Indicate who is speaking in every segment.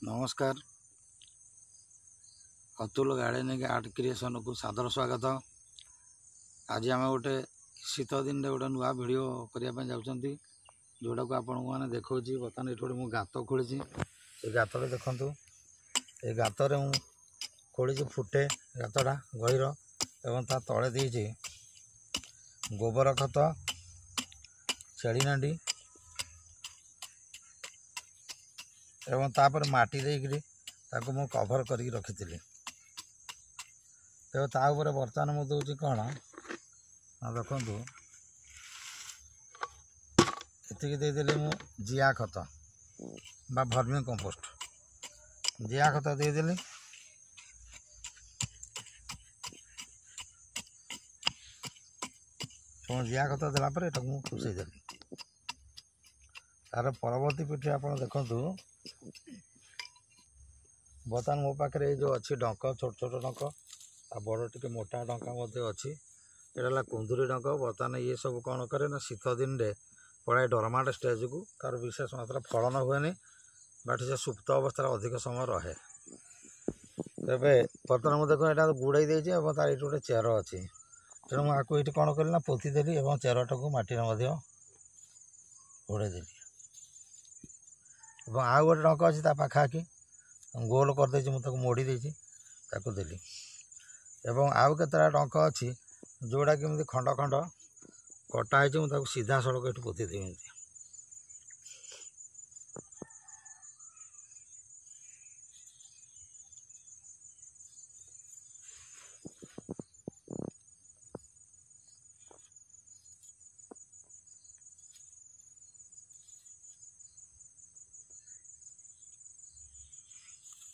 Speaker 1: नमस्कार। Atul gardening art creation को सादर स्वागत। आज आम गोटे शीत दिन गोटे नुआ भिड करने जाऊँगी जोटा को आपण मैंने देखा बर्तमान ये गोटे मुझे गात खोली गात देखु ये गातर मु खोली फुटे गातटा गहीर एवं ता तले देती गोबर खत छेली नांडी एवं तापर माटी देकरी ताको मु कभर करके रखी तेज तापर बर्तमान मुझे दूसरी कौन देखु ये देदेली मु जिया खत बा भर्मी कंपोस्ट जिया खत देदेली जिया खत देलापर एटा मु खुशेदेली तार परवर्ती पीठी आप देखु बर्तमान मो पाखे जो अच्छी डंक छोट छोट डंक आ बड़ टे मोटा डंका अच्छी यहाँ कुंदुरी डंक। बर्तमान ये सब कौन करे ना शीत दिन में पड़ाए डरमाट स्टेज को तार विशेष मात्रा फलन हुए बाट से सुप्त अवस्था अधिक समय रहे। तेरे बर्तमान मुझे देखो यहाँ गुड़ाई देती तार ये गोटे चेर अच्छी तेणु मुझे ये कौन कली ना पोतीदेली और चेरटा को माटी घोड़ेदेली और आउ गोटे डंक अच्छी पाखापाखि गोल करदे मुझे मोड़ी देली एवं आउ केतटा डंक अच्छी जोड़ा कि खंड खंड कटाई मुझे सीधा सड़क ये पोतीदेवी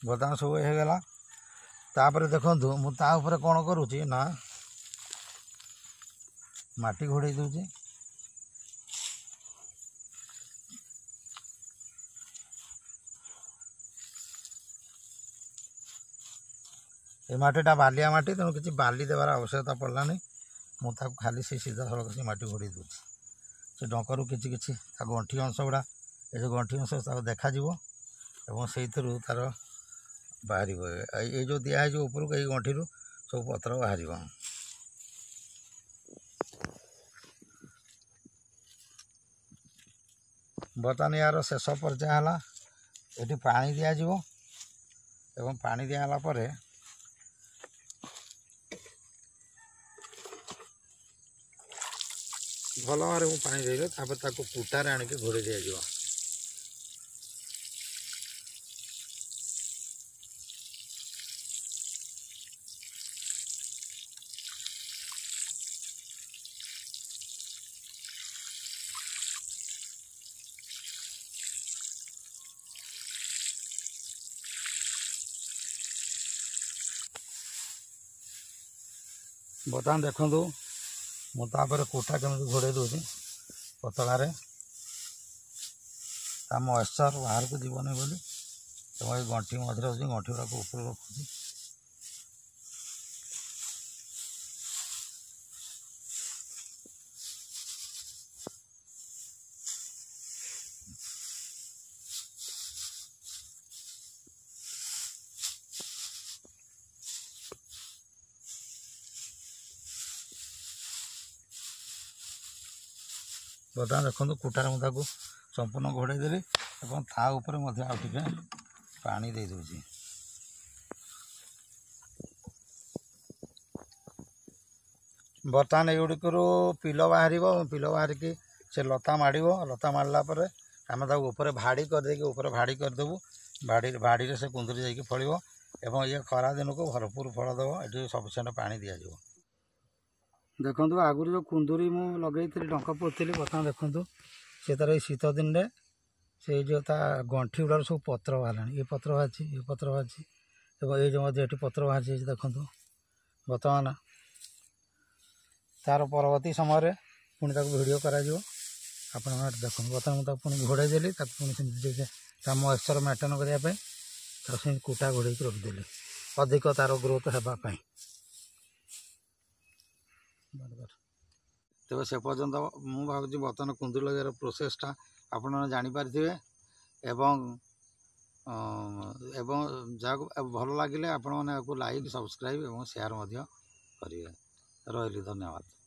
Speaker 1: बर्तमान सब होगला। तापर देखु मुझे कौन करुँची ना माटी घोड़े दूची ये माटीटा बालिया माटी तेणु किसी बाली देवार आवश्यकता पड़लानी मुझे खाली से सीधा सड़क से माटी घोड़े दूची से डंकरू किसी किसी गंठी अंश गुड़ा ये जो गंठी अंश देखा से तार बाहर ये जो दिखाई उपरको ये गंठी सब पत्र बाहर। बर्तमान यार शेष पर्याय है ये पानी दिज्व एवं पानी दिगला भल भाव में पानी देले कुटार आणिक घोड़े दिज्व। बर्तमान देखु मुझे कोठा केमी घोड़े दूसरी पतलार मॉइस्चर बाहर को जीवन बोली तो ये गंठी मझे अच्छी गंठी गुड़ा ऊपर रखुची बर्तमान देखो कुटार मुझे संपूर्ण घोड़े देली और ताऊपर आउटे पानी दे दूची। बर्तमान युड़िक पिल बाहर की से लता माड़ लता मारला आम ऊपर भाड़ी करदे ऊपर भाड़ी करदेबू भाड़ी से कुंदुरी जाकि फल एवं ये खरा दिन को भरपूर फल दब ये सफिसीयंट पानी दिज्व। देखु आगुरी जो कुंदुरी मु लगे डंक पोती बर्तमान देखु से तार शीत दिन में से जो गंठी गुड़ा सब पत्र बाहर ये पत्र बाहरी और ये जो ये पत्र बाहरी देखु बर्तमान तार परवर्ती समय पुणी भिडियो कर देखो बर्तमान मुझे पुणी घोड़े देली पुणी मॉइस्चर मेंटेन करने कुटा घोड़े रखिदेली अधिक तार ग्रोथ होगापी। तेज से पर्यंत मु भावी बर्तमान कुंदुरी लगार प्रोसेसटा आप जानीपारे एवं ଏବଂ ଯାହାକୁ ଭଲ ଲାଗିଲେ ଆପଣମାନେ ଏହାକୁ ଲାଇକ୍ ସବସ୍କ୍ରାଇବ୍ ଏବଂ ସେୟାର ମଧ୍ୟ କରିବେ। ରହିଲି, ଧନ୍ୟବାଦ।